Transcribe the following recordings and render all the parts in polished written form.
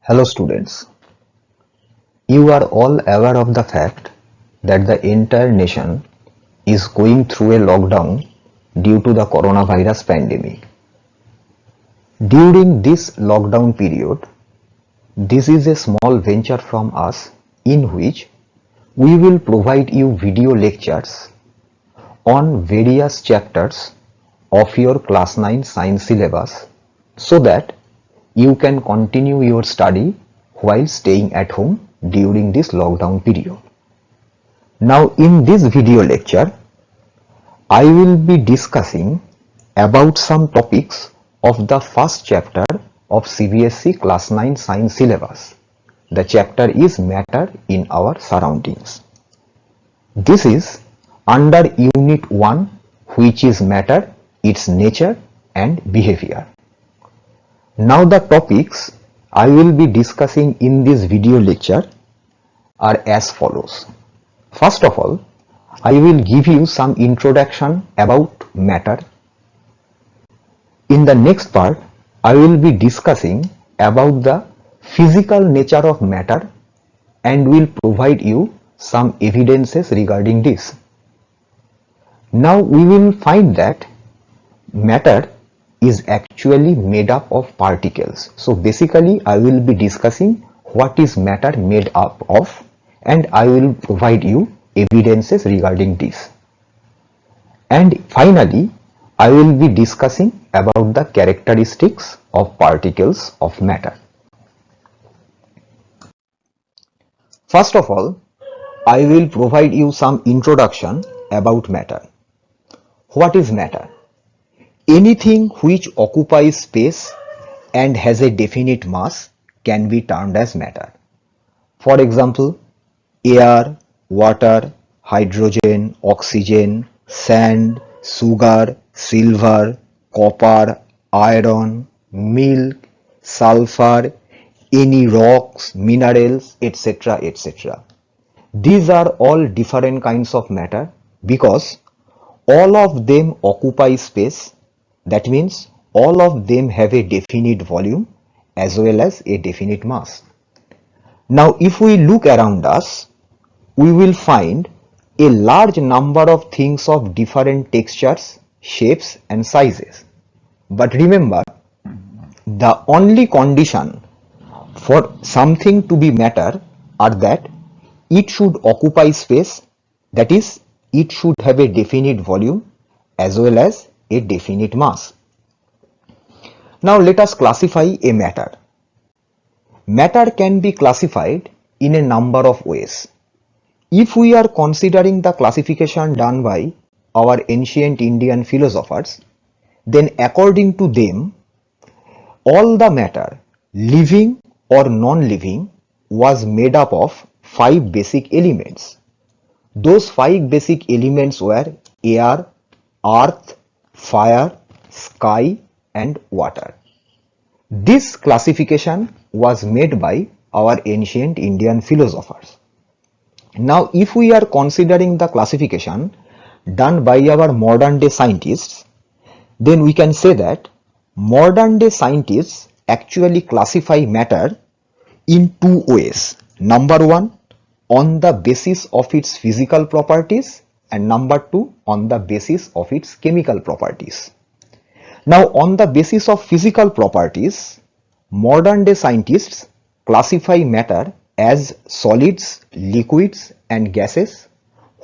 Hello students, you are all aware of the fact that the entire nation is going through a lockdown due to the coronavirus pandemic. During this lockdown period, this is a small venture from us in which we will provide you video lectures on various chapters of your class 9 science syllabus so that you can continue your study while staying at home during this lockdown period. Now in this video lecture, I will be discussing about some topics of the first chapter of CBSE class 9 science syllabus. The chapter is Matter in Our Surroundings. This is under Unit 1, which is Matter, its nature and behavior. Now the topics I will be discussing in this video lecture are as follows. First of all, I will give you some introduction about matter. In the next part, I will be discussing about the physical nature of matter and will provide you some evidences regarding this. Now we will find that matter is actually made up of particles. So basically I will be discussing what is matter made up of and I will provide you evidences regarding this. And finally I will be discussing about the characteristics of particles of matter. First of all, I will provide you some introduction about matter. What is matter? Anything which occupies space and has a definite mass can be termed as matter. For example, air, water, hydrogen, oxygen, sand, sugar, silver, copper, iron, milk, sulfur, any rocks, minerals, etc. etc. These are all different kinds of matter because all of them occupy space. That means all of them have a definite volume as well as a definite mass. Now if we look around us, we will find a large number of things of different textures, shapes and sizes. But remember, the only condition for something to be matter are that it should occupy space, that is, it should have a definite volume as well as a definite mass. Now let us classify a matter. Matter can be classified in a number of ways. If we are considering the classification done by our ancient Indian philosophers, then according to them, all the matter, living or non-living, was made up of 5 basic elements. Those 5 basic elements were air, earth, fire, sky and water. This classification was made by our ancient Indian philosophers. Now if we are considering the classification done by our modern day scientists, then we can say that modern day scientists actually classify matter in 2 ways. Number 1, on the basis of its physical properties, and number 2, on the basis of its chemical properties. Now on the basis of physical properties, modern day scientists classify matter as solids, liquids and gases,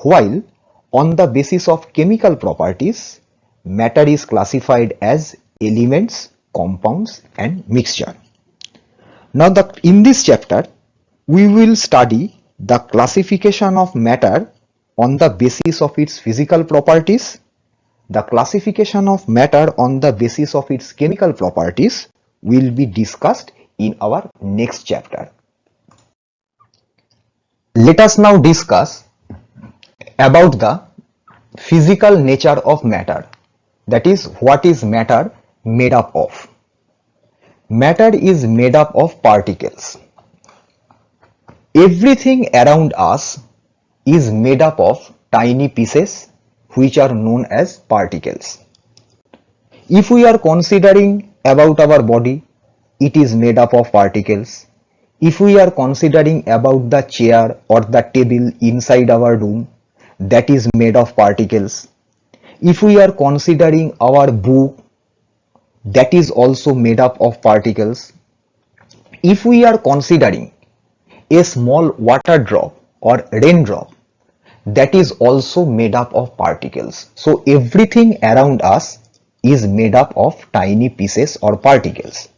while on the basis of chemical properties, matter is classified as elements, compounds and mixture. Now in this chapter, we will study the classification of matter on the basis of its physical properties, the classification of matter on the basis of its chemical properties will be discussed in our next chapter. Let us now discuss about the physical nature of matter, that is, what is matter made up of. Matter is made up of particles. Everything around us is made up of tiny pieces which are known as particles. If we are considering about our body, it is made up of particles. If we are considering about the chair or the table inside our room, that is made of particles. If we are considering our book, that is also made up of particles. If we are considering a small water drop or raindrop, that is also made up of particles. So everything around us is made up of tiny pieces or particles.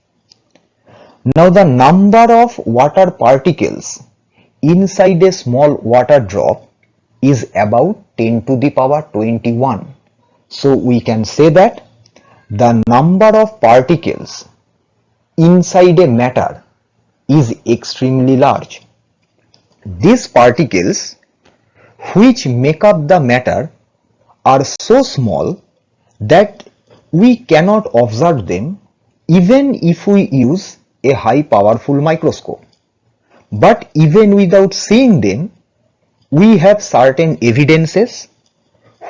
Now the number of water particles inside a small water drop is about 10 to the power 21. So we can say that the number of particles inside a matter is extremely large. These particles which make up the matter are so small that we cannot observe them even if we use a high powerful microscope. But even without seeing them, we have certain evidences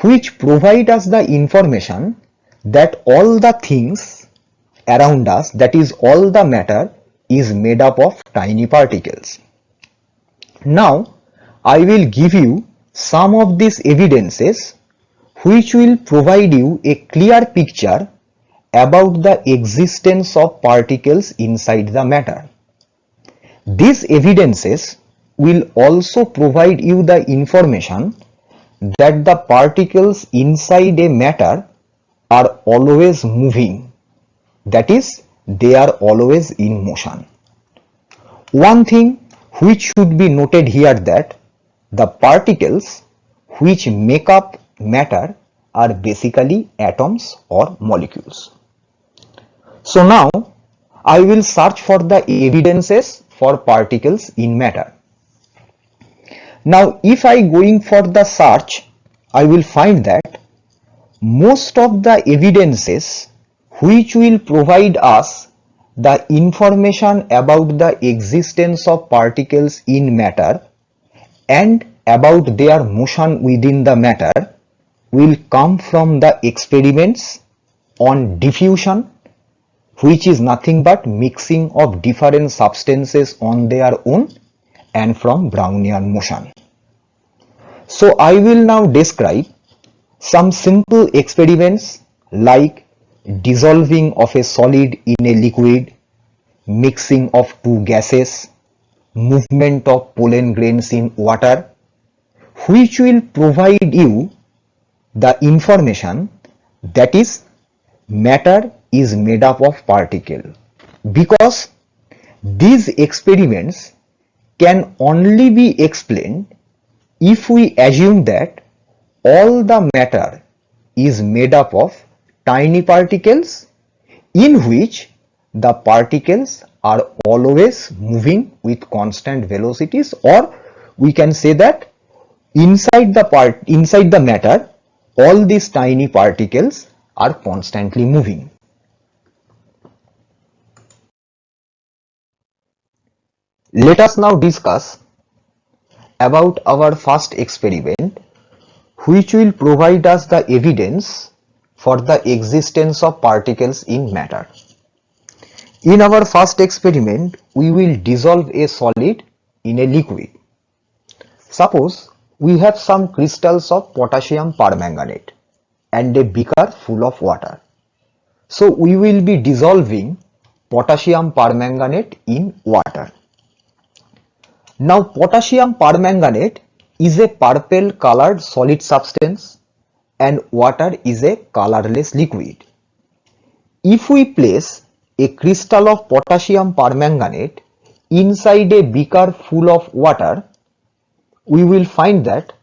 which provide us the information that all the things around us, that is all the matter, is made up of tiny particles. Now I will give you some of these evidences which will provide you a clear picture about the existence of particles inside the matter. These evidences will also provide you the information that the particles inside a matter are always moving, that is, they are always in motion. One thing which should be noted here that the particles which make up matter are basically atoms or molecules. So now I will search for the evidences for particles in matter. Now if I going for the search, I will find that most of the evidences which will provide us the information about the existence of particles in matter and about their motion within the matter will come from the experiments on diffusion, which is nothing but mixing of different substances on their own, and from Brownian motion. So I will now describe some simple experiments like dissolving of a solid in a liquid, mixing of two gases, movement of pollen grains in water, which will provide you the information that is matter is made up of particle, because these experiments can only be explained if we assume that all the matter is made up of tiny particles in which the particles are always moving with constant velocities, or we can say that inside the matter all these tiny particles are constantly moving. Let us now discuss about our first experiment, which will provide us the evidence for the existence of particles in matter. In our first experiment, we will dissolve a solid in a liquid. Suppose we have some crystals of potassium permanganate and a beaker full of water. So we will be dissolving potassium permanganate in water. Now potassium permanganate is a purple colored solid substance and water is a colorless liquid. If we place a crystal of potassium permanganate inside a beaker full of water, we will find that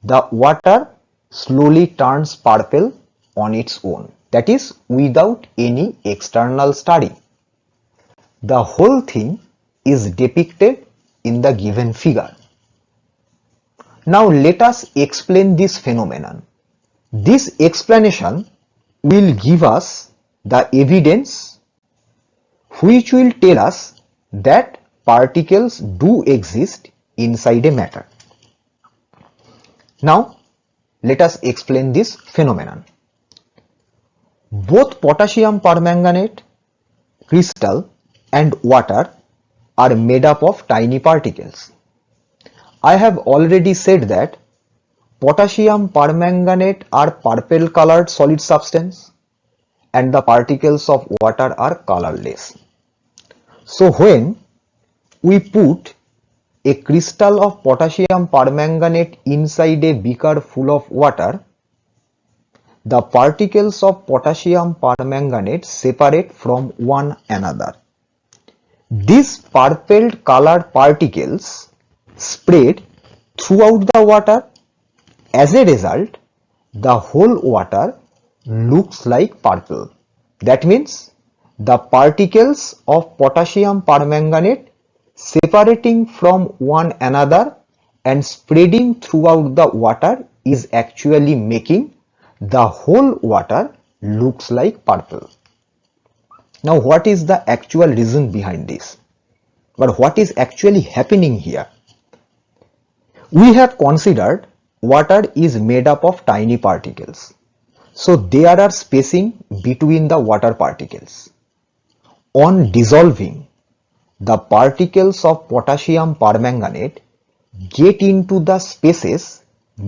the water slowly turns purple on its own, that is without any external study. The whole thing is depicted in the given figure. Now let us explain this phenomenon. This explanation will give us the evidence which will tell us that particles do exist inside a matter. Now let us explain this phenomenon. Both potassium permanganate crystal and water are made up of tiny particles. I have already said that potassium permanganate are purple colored solid substance and the particles of water are colorless. So when we put a crystal of potassium permanganate inside a beaker full of water, the particles of potassium permanganate separate from one another. These purple colored particles spread throughout the water. As a result, the whole water looks like purple. That means the particles of potassium permanganate separating from one another and spreading throughout the water is actually making the whole water looks like purple. Now what is the actual reason behind this? But what is actually happening here? We have considered water is made up of tiny particles. So there are spacing between the water particles. On dissolving, the particles of potassium permanganate get into the spaces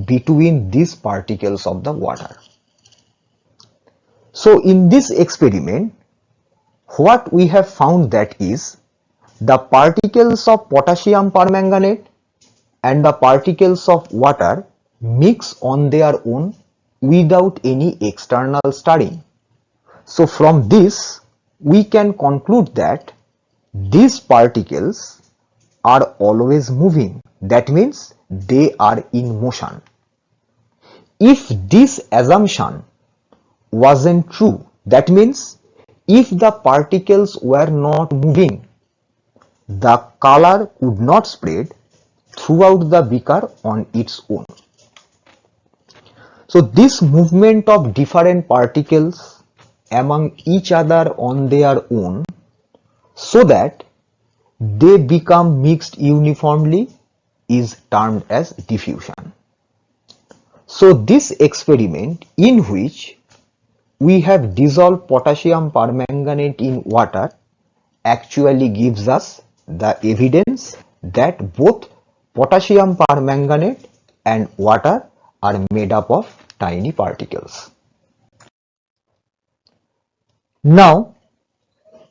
between these particles of the water. So in this experiment, what we have found that is the particles of potassium permanganate and the particles of water mix on their own without any external stirring. So from this, we can conclude that these particles are always moving. That means they are in motion. If this assumption wasn't true, that means if the particles were not moving, the color would not spread throughout the beaker on its own. So this movement of different particles among each other on their own so that they become mixed uniformly is termed as diffusion. So this experiment in which we have dissolved potassium permanganate in water actually gives us the evidence that both potassium permanganate and water are made up of tiny particles. Now,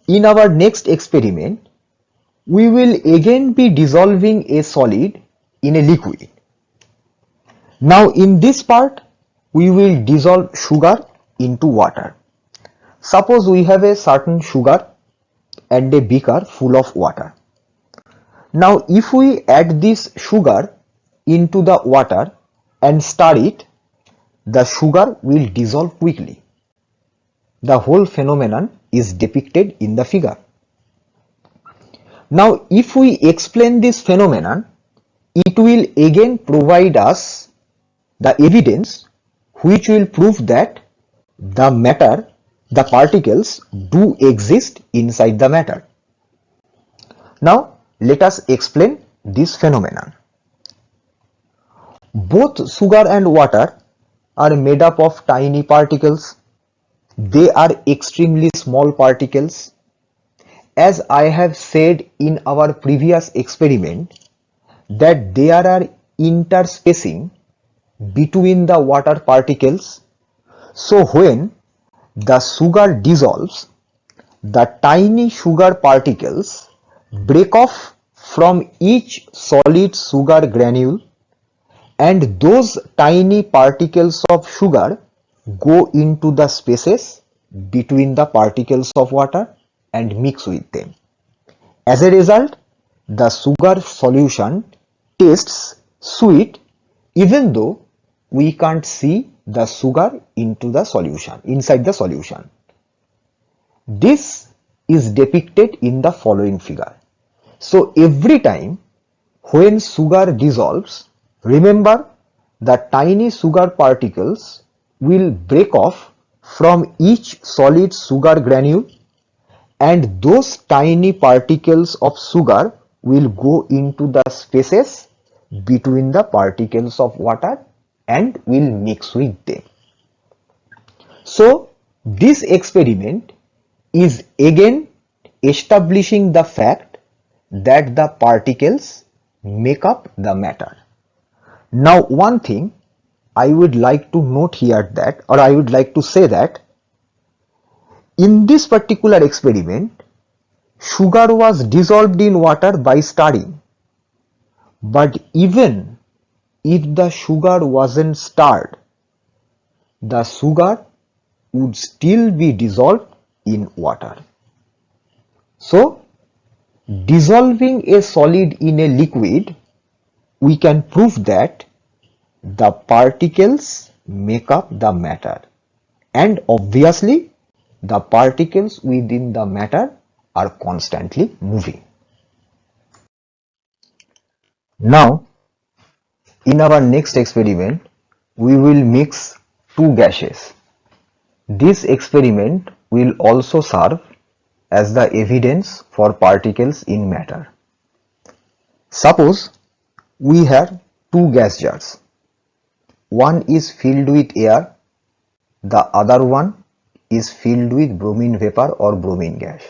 in our next experiment, we will again be dissolving a solid in a liquid. Now in this part, we will dissolve sugar into water. Suppose we have a certain sugar and a beaker full of water. Now if we add this sugar into the water and stir it, the sugar will dissolve quickly. The whole phenomenon is depicted in the figure. Now if we explain this phenomenon, it will again provide us the evidence which will prove that the matter, the particles do exist inside the matter. Now let us explain this phenomenon. Both sugar and water are made up of tiny particles. They are extremely small particles. As I have said in our previous experiment that there are interspacing between the water particles. So when the sugar dissolves, the tiny sugar particles break off from each solid sugar granule and those tiny particles of sugar go into the spaces between the particles of water and mix with them. As a result, the sugar solution tastes sweet even though we can't see the sugar into the solution, inside the solution. This is depicted in the following figure. So every time when sugar dissolves, remember the tiny sugar particles will break off from each solid sugar granule and those tiny particles of sugar will go into the spaces between the particles of water and will mix with them. So this experiment is again establishing the fact that the particles make up the matter. Now one thing I would like to note here that, or I would like to say that in this particular experiment, sugar was dissolved in water by stirring. But even if the sugar wasn't stirred, the sugar would still be dissolved in water. So, dissolving a solid in a liquid, we can prove that the particles make up the matter, and obviously the particles within the matter are constantly moving. Now, in our next experiment, we will mix two gases. This experiment will also serve as the evidence for particles in matter. Suppose we have two gas jars. One is filled with air, the other one is filled with bromine vapor or bromine gas.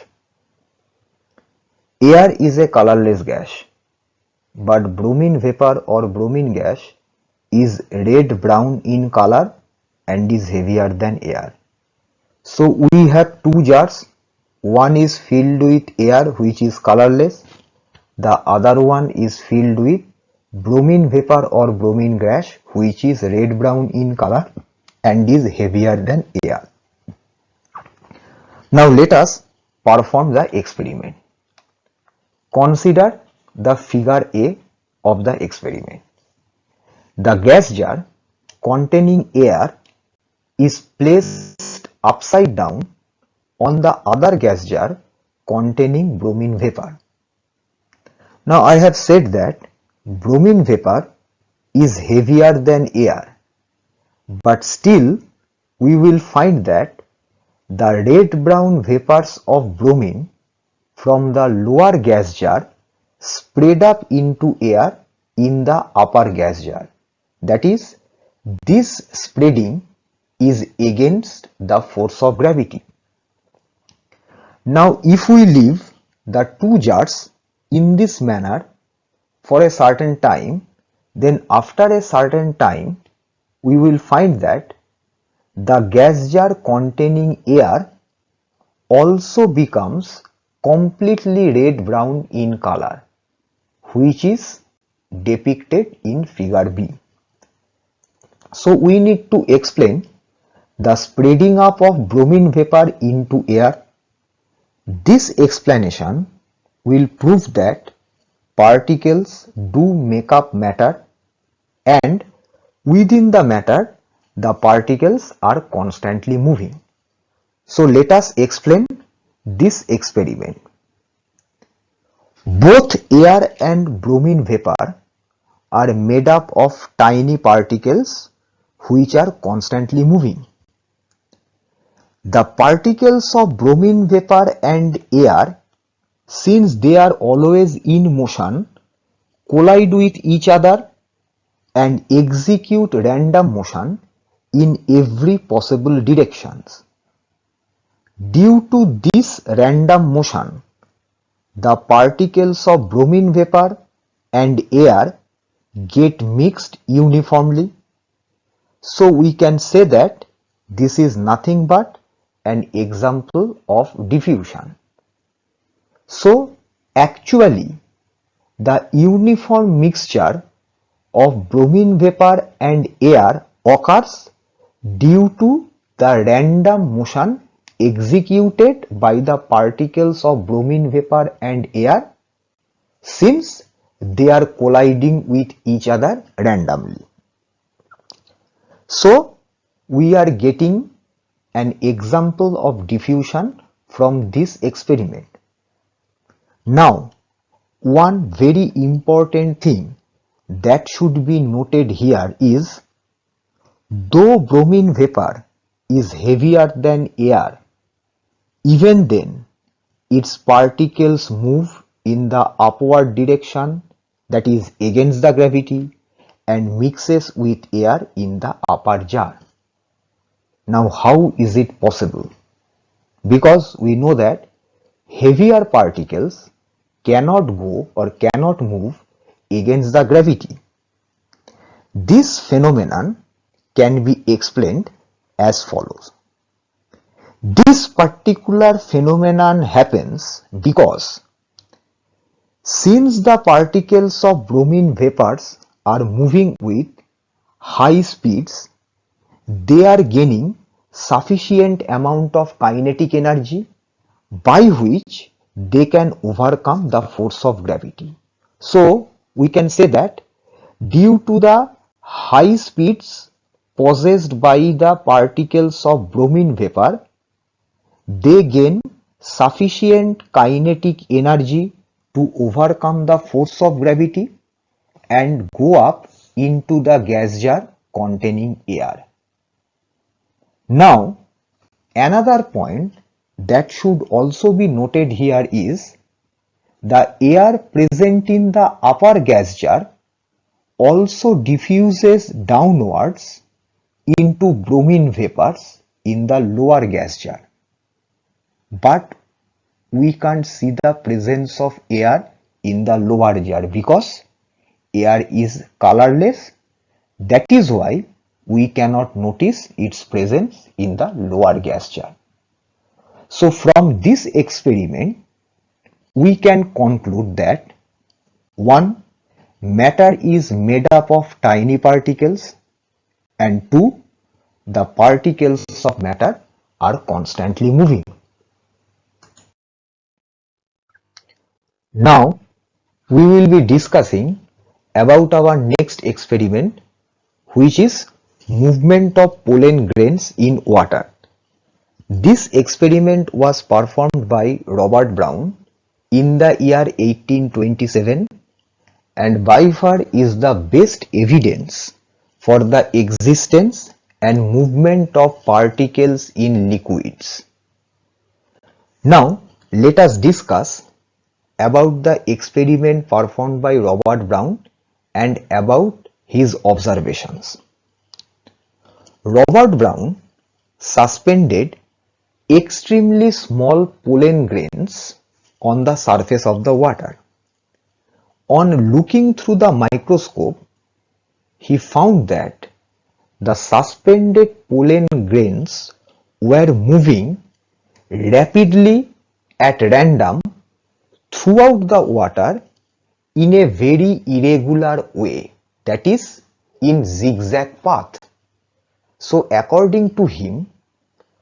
Air is a colorless gas, but bromine vapor or bromine gas is red-brown in color and is heavier than air. So we have two jars, one is filled with air which is colorless, the other one is filled with bromine vapor or bromine gas which is red-brown in color and is heavier than air. Now let us perform the experiment. Consider the figure A of the experiment. The gas jar containing air is placed upside down on the other gas jar containing bromine vapor. Now I have said that bromine vapor is heavier than air, but still we will find that the red-brown vapors of bromine from the lower gas jar spread up into air in the upper gas jar. That is, this spreading is against the force of gravity. Now if we leave the two jars in this manner for a certain time, then after a certain time we will find that the gas jar containing air also becomes completely red-brown in color, which is depicted in figure B. So we need to explain the spreading up of bromine vapor into air. This explanation will prove that particles do make up matter, and within the matter the particles are constantly moving. So let us explain this experiment. Both air and bromine vapor are made up of tiny particles which are constantly moving. The particles of bromine vapor and air, since they are always in motion, collide with each other and execute random motion in every possible directions. Due to this random motion, the particles of bromine vapor and air get mixed uniformly. So we can say that this is nothing but an example of diffusion. So actually the uniform mixture of bromine vapor and air occurs due to the random motion executed by the particles of bromine vapor and air, since they are colliding with each other randomly. So we are getting an example of diffusion from this experiment. Now, one very important thing that should be noted here is, though bromine vapor is heavier than air, even then its particles move in the upward direction, that is against the gravity, and mixes with air in the upper jar. Now how is it possible? Because we know that heavier particles cannot go or cannot move against the gravity. This phenomenon can be explained as follows. This particular phenomenon happens because since the particles of bromine vapors are moving with high speeds, they are gaining sufficient amount of kinetic energy by which they can overcome the force of gravity. So we can say that due to the high speeds possessed by the particles of bromine vapor, they gain sufficient kinetic energy to overcome the force of gravity and go up into the gas jar containing air. Now, another point that should also be noted here is the air present in the upper gas jar also diffuses downwards into bromine vapors in the lower gas jar. But we can't see the presence of air in the lower jar because air is colorless. That is why we cannot notice its presence in the lower gas jar. So from this experiment, we can conclude that 1. Matter is made up of tiny particles, and 2. The particles of matter are constantly moving. Now, we will be discussing about our next experiment, which is movement of pollen grains in water. This experiment was performed by Robert Brown in the year 1827 and by far is the best evidence for the existence and movement of particles in liquids. Now, let us discuss about the experiment performed by Robert Brown and about his observations. Robert Brown suspended extremely small pollen grains on the surface of the water. On looking through the microscope, he found that the suspended pollen grains were moving rapidly at random throughout the water in a very irregular way, that is, in zigzag path. So according to him,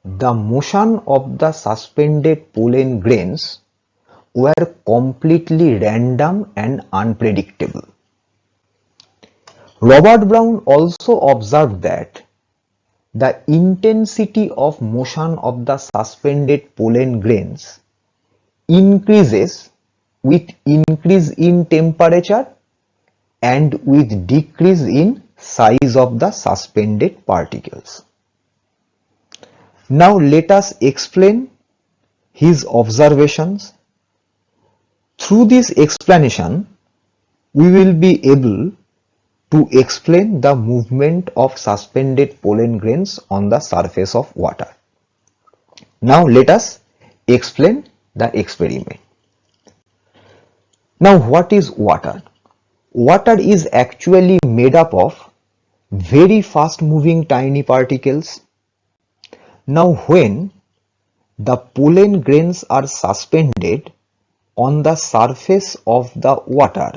the motion of the suspended pollen grains were completely random and unpredictable. Robert Brown also observed that the intensity of motion of the suspended pollen grains increases with increase in temperature and with decrease in size of the suspended particles. Now let us explain his observations. Through this explanation, we will be able to explain the movement of suspended pollen grains on the surface of water. Now let us explain the experiment. Now what is water? Water is actually made up of very fast moving tiny particles. Now when the pollen grains are suspended on the surface of the water,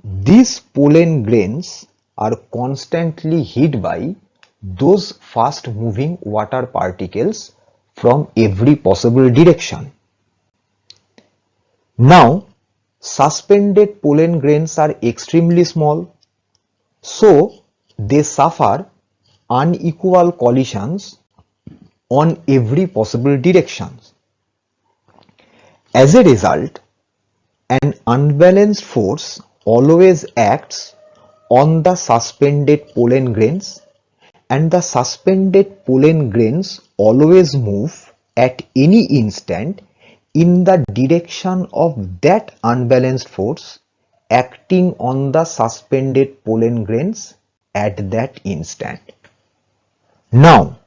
these pollen grains are constantly hit by those fast moving water particles from every possible direction. Now, suspended pollen grains are extremely small, so they suffer unequal collisions on every possible direction. As a result, an unbalanced force always acts on the suspended pollen grains, and the suspended pollen grains always move at any instant in the direction of that unbalanced force acting on the suspended pollen grains at that instant. Now,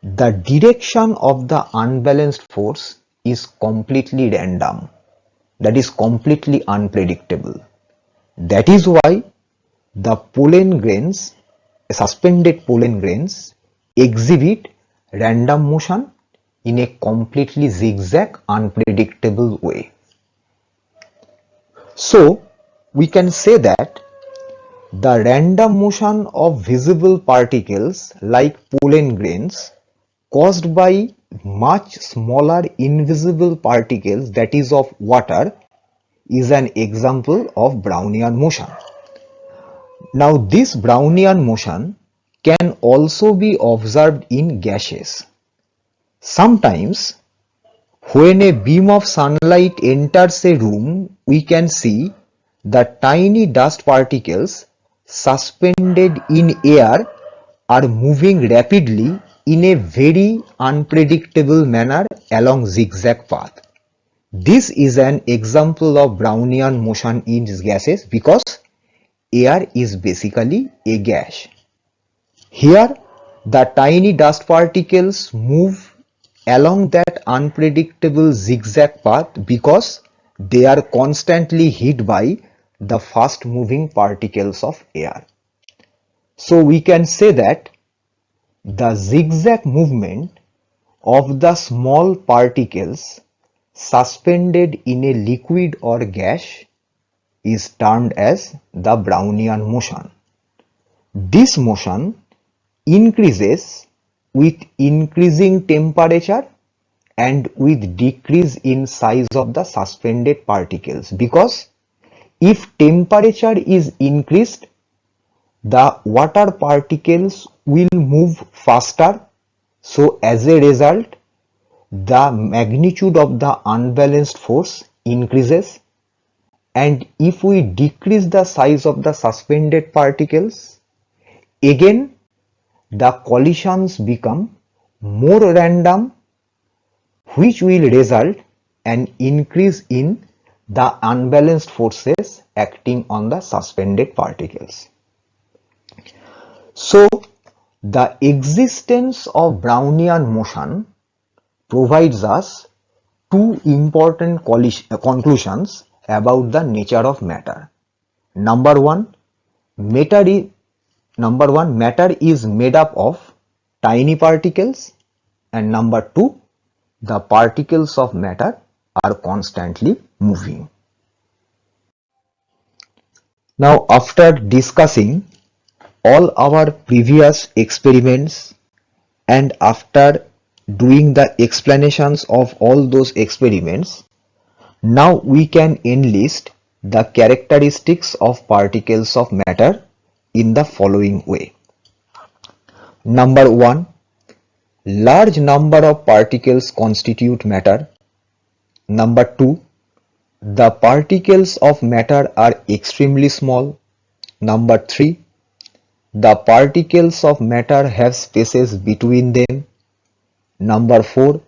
the direction of the unbalanced force is completely random. that is completely unpredictable. That is why the pollen grains, suspended pollen grains, exhibit random motion in a completely zigzag, unpredictable way. So, we can say that the random motion of visible particles like pollen grains caused by much smaller invisible particles, that is of water, is an example of Brownian motion. Now this Brownian motion can also be observed in gases. Sometimes when a beam of sunlight enters a room, we can see the tiny dust particles suspended in air are moving rapidly in a very unpredictable manner along zigzag path. This is an example of Brownian motion in gases because air is basically a gas. Here, the tiny dust particles move along that unpredictable zigzag path because they are constantly hit by the fast moving particles of air. So we can say that the zigzag movement of the small particles suspended in a liquid or gas is termed as the Brownian motion. This motion increases with increasing temperature and with decrease in size of the suspended particles, because if temperature is increased, the water particles will move faster, so as a result the magnitude of the unbalanced force increases, and if we decrease the size of the suspended particles, again the collisions become more random, which will result an increase in the unbalanced forces acting on the suspended particles. So the existence of Brownian motion provides us two important conclusions about the nature of matter. Number one, matter is made up of tiny particles, and number two, the particles of matter are constantly moving. Now, after discussing all our previous experiments and after doing the explanations of all those experiments, now we can enlist the characteristics of particles of matter in the following way. Number one, large number of particles constitute matter. Number two, the particles of matter are extremely small. Number three, the particles of matter have spaces between them. Number four,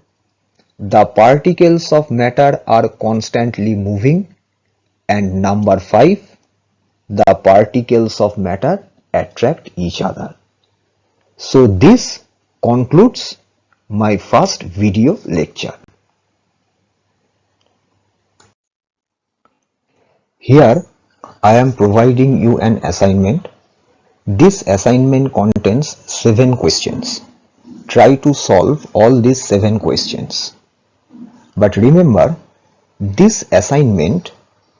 the particles of matter are constantly moving. And number five, the particles of matter attract each other. So this concludes my first video lecture. Here I am providing you an assignment. This assignment contains 7 questions. Try to solve all these 7 questions. But remember, this assignment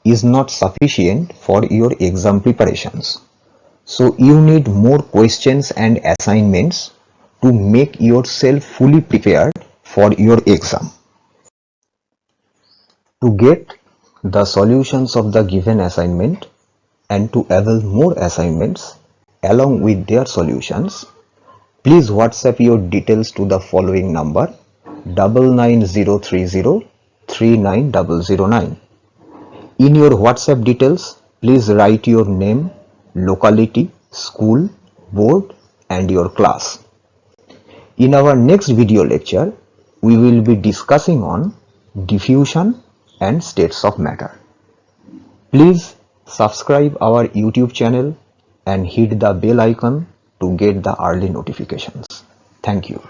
is not sufficient for your exam preparations. So you need more questions and assignments to make yourself fully prepared for your exam. To get the solutions of the given assignment and to avail more assignments along with their solutions, please WhatsApp your details to the following number 99030 In your WhatsApp details, please write your name, locality, school, board and your class. In our next video lecture, we will be discussing on diffusion and states of matter. Please subscribe our YouTube channel and hit the bell icon to get the early notifications. Thank you.